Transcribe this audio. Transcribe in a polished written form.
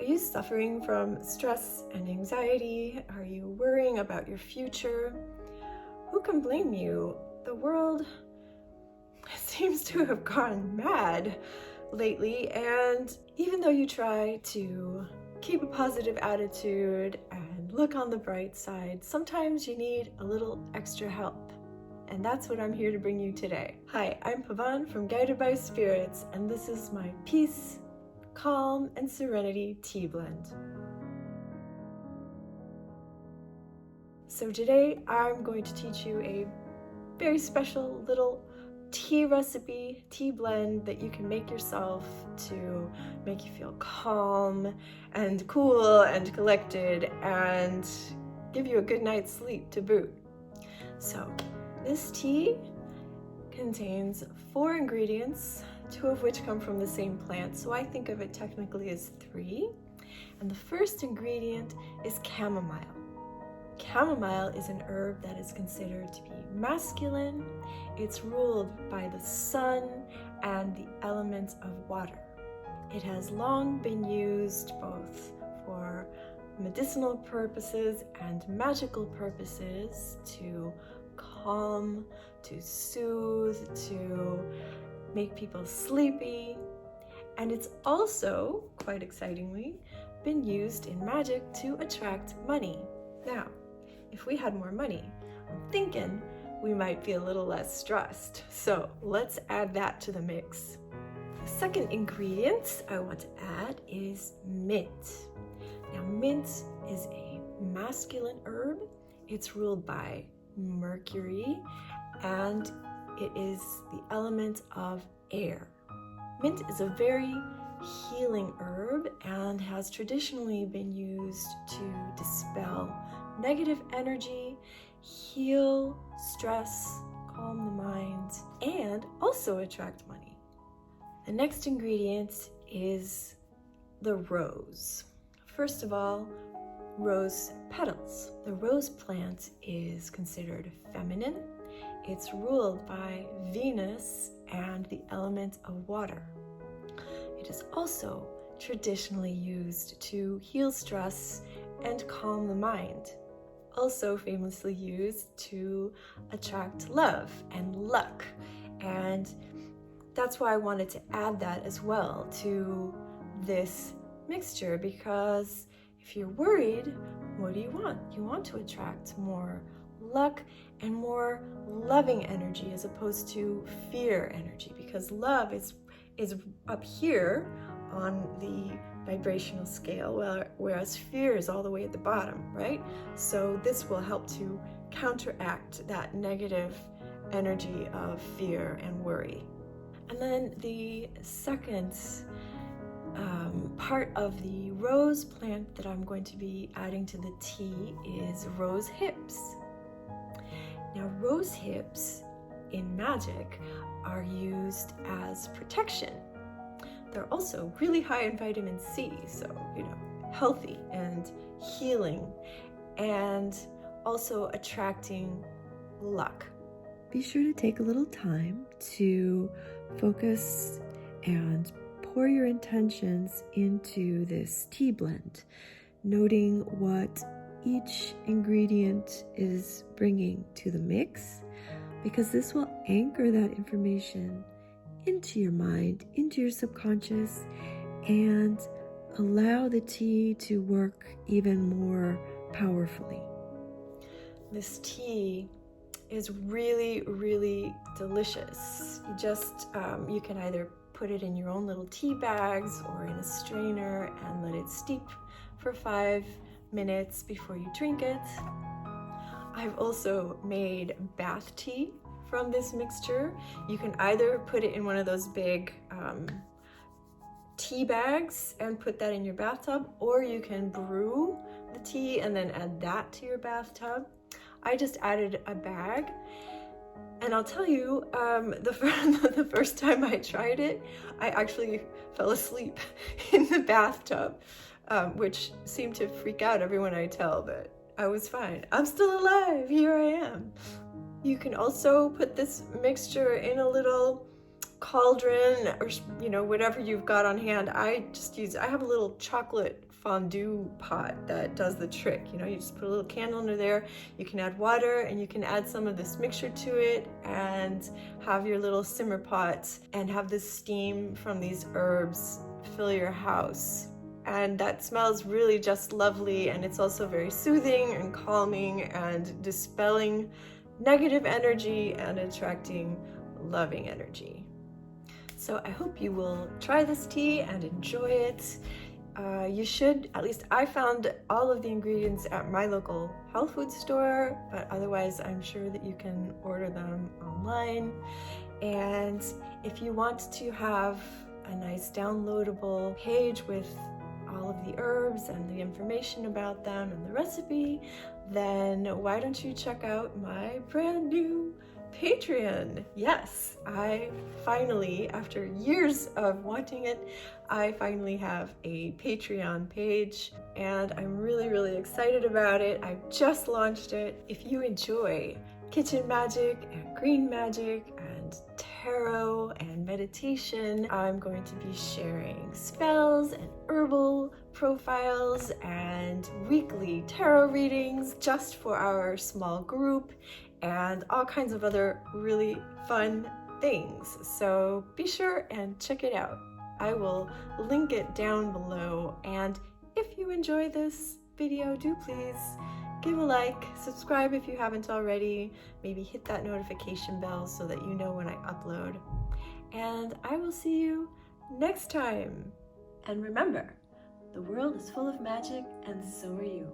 you suffering from stress and anxiety? Are you worrying about your future? Who can blame you? The world seems to have gone mad lately, and even though you try to keep a positive attitude and look on the bright side, sometimes you need a little extra help. And that's what I'm here to bring you today. Hi, I'm Pavan from Guided by Spirits, and this is my Peace, Calm, and Serenity Tea Blend. So today I'm going to teach you a very special little tea recipe, tea blend that you can make yourself to make you feel calm and cool and collected and give you a good night's sleep to boot. So this tea contains 4 ingredients, 2 of which come from the same plant, so I think of it technically as 3. And the first ingredient is chamomile. Chamomile is an herb that is considered to be masculine. It's ruled by the sun and the element of water. It has long been used both for medicinal purposes and magical purposes to calm, to soothe, to make people sleepy. And it's also, quite excitingly, been used in magic to attract money. Now, if we had more money, I'm thinking we might be a little less stressed. So let's add that to the mix. The second ingredient I want to add is mint. Now, mint is a masculine herb. It's ruled by Mercury, and it is the element of air. Mint is a very healing herb and has traditionally been used to dispel negative energy, heal stress, calm the mind, and also attract money. The next ingredient is the rose. First of all, rose petals. The rose plant is considered feminine. It's ruled by Venus and the element of water. It is also traditionally used to heal stress and calm the mind. Also famously used to attract love and luck. And that's why I wanted to add that as well to this mixture, because if you're worried, what do you want? You want to attract more luck and more loving energy as opposed to fear energy, because love is up here on the vibrational scale, whereas fear is all the way at the bottom, right? So this will help to counteract that negative energy of fear and worry. And then the second part of the rose plant that I'm going to be adding to the tea is rose hips. Now, rose hips in magic are used as protection. They're also really high in vitamin C, so, healthy and healing, and also attracting luck. Be sure to take a little time to focus and pour your intentions into this tea blend, noting what each ingredient is bringing to the mix, because this will anchor that information into your mind, into your subconscious, and allow the tea to work even more powerfully. This tea is really, really delicious. You can either put it in your own little tea bags or in a strainer and let it steep for 5 minutes before you drink it. I've also made bath tea from this mixture. You can either put it in one of those big tea bags and put that in your bathtub, or you can brew the tea and then add that to your bathtub. I just added a bag, and I'll tell you, the first time I tried it, I actually fell asleep in the bathtub, which seemed to freak out everyone I tell, but I was fine. I'm still alive, here I am. You can also put this mixture in a little cauldron or whatever you've got on hand. I have a little chocolate fondue pot that does the trick. You just put a little candle under there, you can add water, and you can add some of this mixture to it and have your little simmer pot and have this steam from these herbs fill your house. And that smells really just lovely, and it's also very soothing and calming and dispelling negative energy and attracting loving energy. So I hope you will try this tea and enjoy it. You should, at least I found all of the ingredients at my local health food store, but otherwise I'm sure that you can order them online. And if you want to have a nice downloadable page with all of the herbs and the information about them and the recipe, then why don't you check out my brand new Patreon. Yes, I finally, after years of wanting it, I finally have a Patreon page, and I'm really, really excited about it. I've just launched it. If you enjoy kitchen magic and green magic and tarot and meditation, I'm going to be sharing spells and herbal profiles and weekly tarot readings just for our small group, and all kinds of other really fun things. So be sure and check it out. I will link it down below. And if you enjoy this video, do please give a like, subscribe if you haven't already, maybe hit that notification bell so that you know when I upload. And I will see you next time. And remember, the world is full of magic, and so are you.